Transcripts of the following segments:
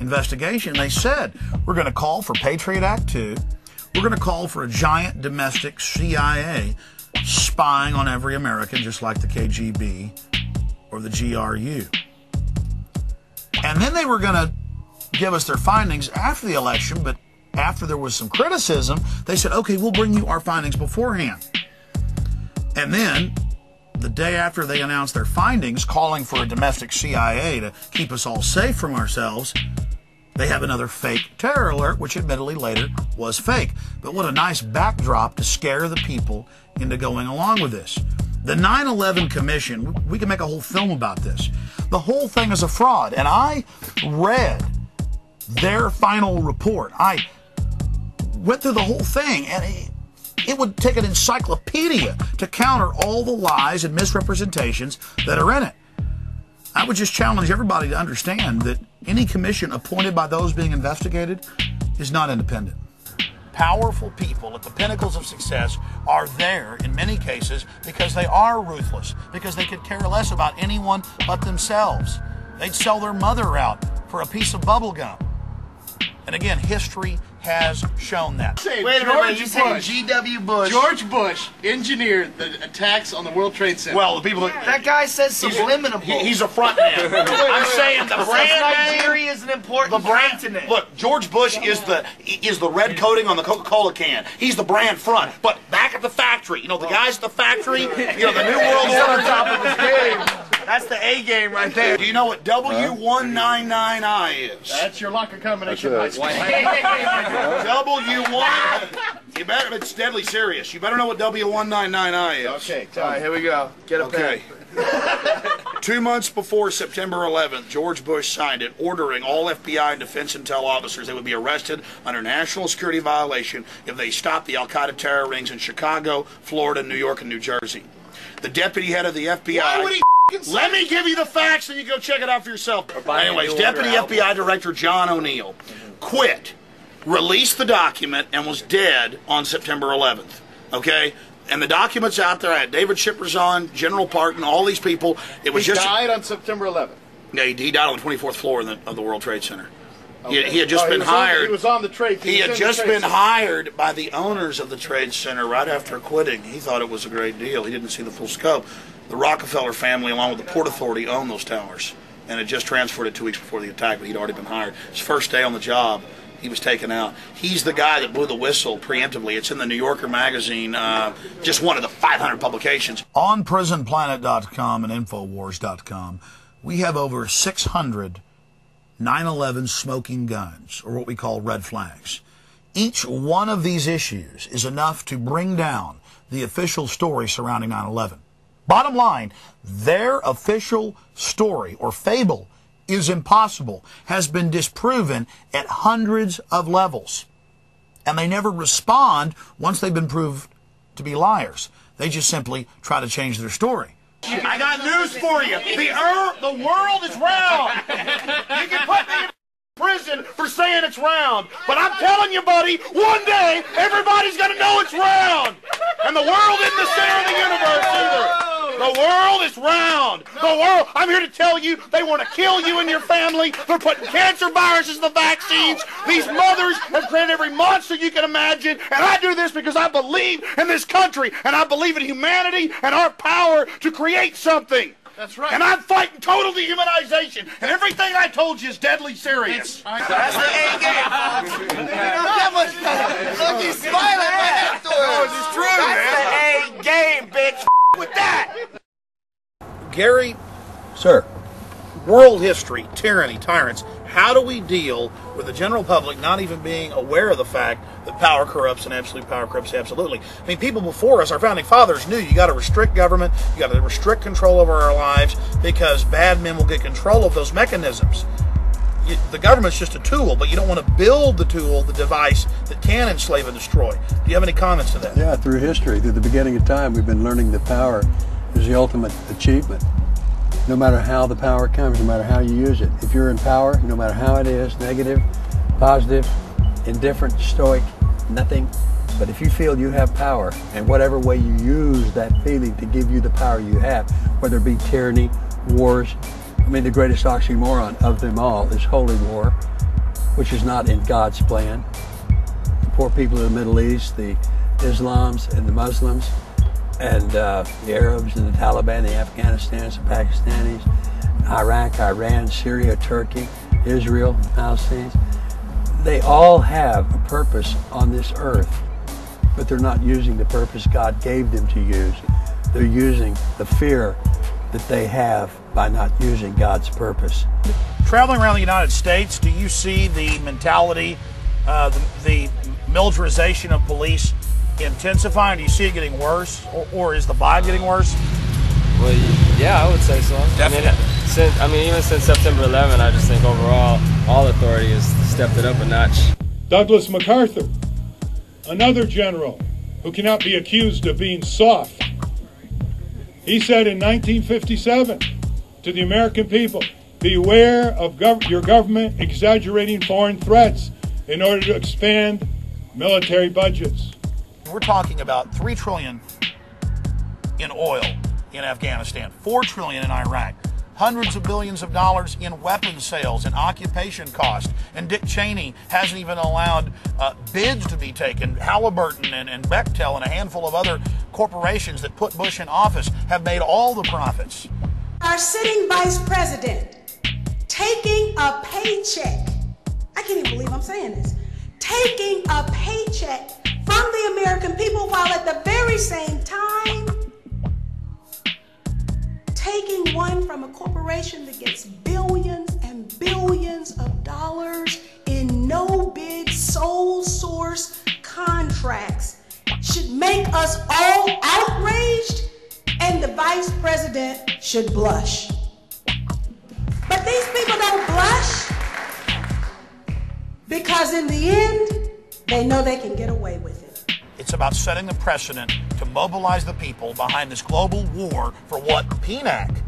investigation. They said, we're going to call for Patriot Act 2. We're going to call for a giant domestic CIA spying on every American, just like the KGB or the GRU. And then they were going to give us their findings after the election, but after there was some criticism, they said, okay, we'll bring you our findings beforehand. And then, the day after they announced their findings, calling for a domestic CIA to keep us all safe from ourselves, they have another fake terror alert, which admittedly later was fake. But what a nice backdrop to scare the people into going along with this. The 9/11 Commission, we can make a whole film about this. The whole thing is a fraud. And I read their final report. I went through the whole thing, and it would take an encyclopedia to counter all the lies and misrepresentations that are in it. I would just challenge everybody to understand that any commission appointed by those being investigated is not independent. Powerful people at the pinnacles of success are there in many cases because they are ruthless, because they could care less about anyone but themselves. They'd sell their mother out for a piece of bubble gum. And again, history has shown that. Wait a minute, you saying G.W. Bush? George Bush engineered the attacks on the World Trade Center. Well, the people that guy says subliminal. He's a front man. I'm saying the brand Nigeria is an important continent. Look, George Bush is the red coating on the Coca-Cola can. He's the brand front. But back at the factory, you know, the guys at the factory, you know, the New World Order on top of his game. That's the A game right there. Do you know what W199I is? That's your locker combination. W1. You better. It's deadly serious. You better know what W199I is. Okay. All right, here we go. Get a pen. 2 months before September 11th, George Bush signed it, ordering all FBI and defense intel officers that would be arrested under national security violation if they stopped the Al-Qaeda terror rings in Chicago, Florida, New York, and New Jersey. The deputy head of the FBI... Why would he Let me give you the facts and you go check it out for yourself. Anyways, Deputy FBI Director John O'Neill quit, released the document, and was dead on September 11th. Okay? And the document's out there. I had David Shippers on, General Parton, all these people. It was He died on September 11th. Yeah, he died on the 24th floor of the World Trade Center. Okay. He had just been hired. He was on the trade. He had just been hired by the owners of the Trade Center right after quitting. He thought it was a great deal. He didn't see the full scope. The Rockefeller family, along with the Port Authority, owned those towers, and had just transferred it 2 weeks before the attack, but he'd already been hired. His first day on the job, he was taken out. He's the guy that blew the whistle preemptively. It's in the New Yorker magazine, just one of the 500 publications. On PrisonPlanet.com and Infowars.com, we have over 600 9/11 smoking guns, or what we call red flags. Each one of these issues is enough to bring down the official story surrounding 9/11. Bottom line, their official story or fable is impossible, has been disproven at hundreds of levels. And they never respond once they've been proved to be liars. They just simply try to change their story. I got news for you. The world is round. You can put me in prison for saying it's round. But I'm telling you, buddy, one day everybody's going to know it's round. And the world isn't the center of the universe either. The world is round. The world, I'm here to tell you, they want to kill you and your family. They're putting cancer viruses in the vaccines. These mothers have created every monster you can imagine. And I do this because I believe in this country. And I believe in humanity and our power to create something. That's right. And I'm fighting total dehumanization. And everything I told you is deadly serious. That's the A game, folks. That much. Look, he's smiling right afterwards. It's true, That's the A game, bitch. With that. Gary, sir, world history, tyranny, tyrants. How do we deal with the general public not even being aware of the fact that power corrupts and absolute power corrupts absolutely? I mean, people before us, our founding fathers, knew you got to restrict government, you got to restrict control over our lives, because bad men will get control of those mechanisms. The government's just a tool, but you don't want to build the tool, the device that can enslave and destroy. Do you have any comments to that? Yeah, through history, through the beginning of time, we've been learning that power is the ultimate achievement. No matter how the power comes, no matter how you use it. If you're in power, no matter how it is, negative, positive, indifferent, stoic, nothing. But if you feel you have power, and whatever way you use that feeling to give you the power you have, whether it be tyranny, wars, I mean, the greatest oxymoron of them all is holy war, which is not in God's plan. The poor people of the Middle East, the Islams and the Muslims, and the Arabs and the Taliban, the Afghanistan, the Pakistanis, Iraq, Iran, Syria, Turkey, Israel, the Palestinians. They all have a purpose on this earth, but they're not using the purpose God gave them to use. They're using the fear that they have by not using God's purpose. Traveling around the United States, do you see the mentality, the militarization of police intensifying? Do you see it getting worse, or is the vibe getting worse? Well, yeah, I would say so. Definitely. Even since September 11, I just think overall all authority has stepped it up a notch. Douglas MacArthur, another general who cannot be accused of being soft. He said in 1957 to the American people, beware of your government exaggerating foreign threats in order to expand military budgets. We're talking about $3 trillion in oil in Afghanistan, $4 trillion in Iraq, hundreds of billions of dollars in weapons sales and occupation cost. And Dick Cheney hasn't even allowed bids to be taken. Halliburton and Bechtel and a handful of other corporations that put Bush in office have made all the profits. Our sitting vice president taking a paycheck. I can't even believe I'm saying this. Taking a paycheck from the American people while at the very same time taking one from a corporation that gets billions and billions of dollars in no-bid sole source contracts should make us all outraged, and the vice president should blush. But these people don't blush because in the end, they know they can get away with it. It's about setting the precedent to mobilize the people behind this global war for what PNAC,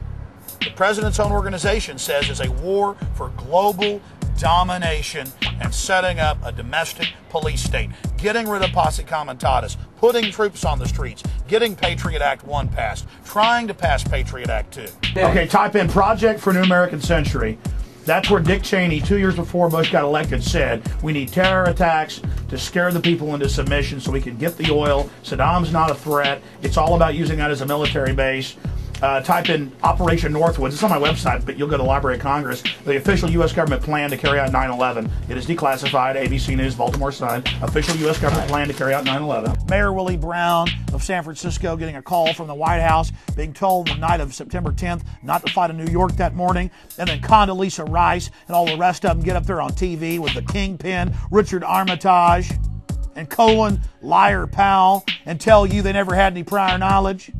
the president's own organization, says is a war for global domination and setting up a domestic police state, getting rid of posse comitatus, putting troops on the streets, getting Patriot Act 1 passed, trying to pass Patriot Act 2. Okay, type in Project for New American Century. That's where Dick Cheney, 2 years before Bush got elected, said we need terror attacks to scare the people into submission so we can get the oil. Saddam's not a threat. It's all about using that as a military base. Type in Operation Northwoods. It's on my website, but you'll go to the Library of Congress. The official U.S. government plan to carry out 9/11. It is declassified. ABC News, Baltimore Sun. Official U.S. government plan to carry out 9/11. Mayor Willie Brown of San Francisco getting a call from the White House, being told the night of September 10th not to fly to New York that morning. And then Condoleezza Rice and all the rest of them get up there on TV with the kingpin, Richard Armitage, and Colin Liar Powell, and tell you they never had any prior knowledge.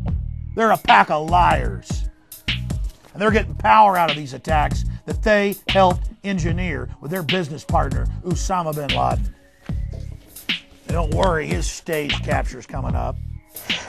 They're a pack of liars. And they're getting power out of these attacks that they helped engineer with their business partner, Osama bin Laden. And don't worry, his stage capture is coming up.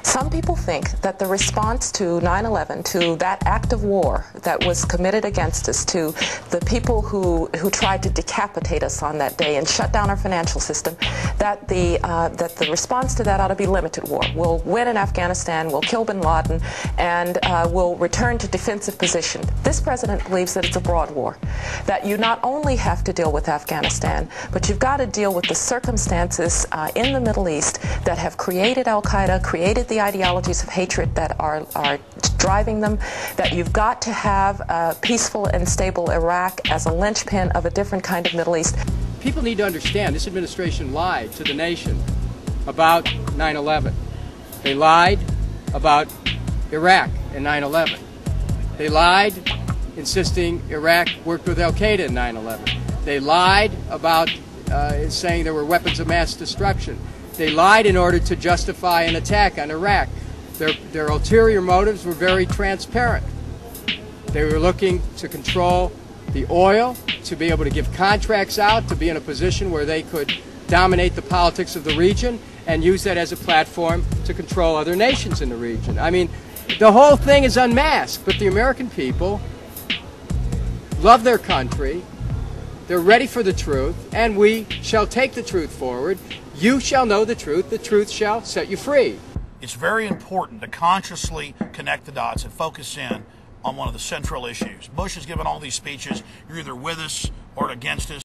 Some people think that the response to 9/11, to that act of war that was committed against us, to the people who tried to decapitate us on that day and shut down our financial system, that the response to that ought to be limited war. We'll win in Afghanistan, we'll kill bin Laden, and we'll return to defensive position. This president believes that it's a broad war, that you not only have to deal with Afghanistan, but you've got to deal with the circumstances in the Middle East that have created Al-Qaeda, created the ideologies of hatred that are driving them, that you've got to have a peaceful and stable Iraq as a linchpin of a different kind of Middle East. People need to understand this administration lied to the nation about 9/11. They lied about Iraq in 9/11. They lied insisting Iraq worked with Al-Qaeda in 9/11. They lied about saying there were weapons of mass destruction. They lied in order to justify an attack on Iraq. Their ulterior motives were very transparent. They were looking to control the oil, to be able to give contracts out, to be in a position where they could dominate the politics of the region and use that as a platform to control other nations in the region. I mean, the whole thing is unmasked, but the American people love their country. They're ready for the truth, and we shall take the truth forward. You shall know the truth shall set you free. It's very important to consciously connect the dots and focus in on one of the central issues. Bush has given all these speeches. You're either with us or against us.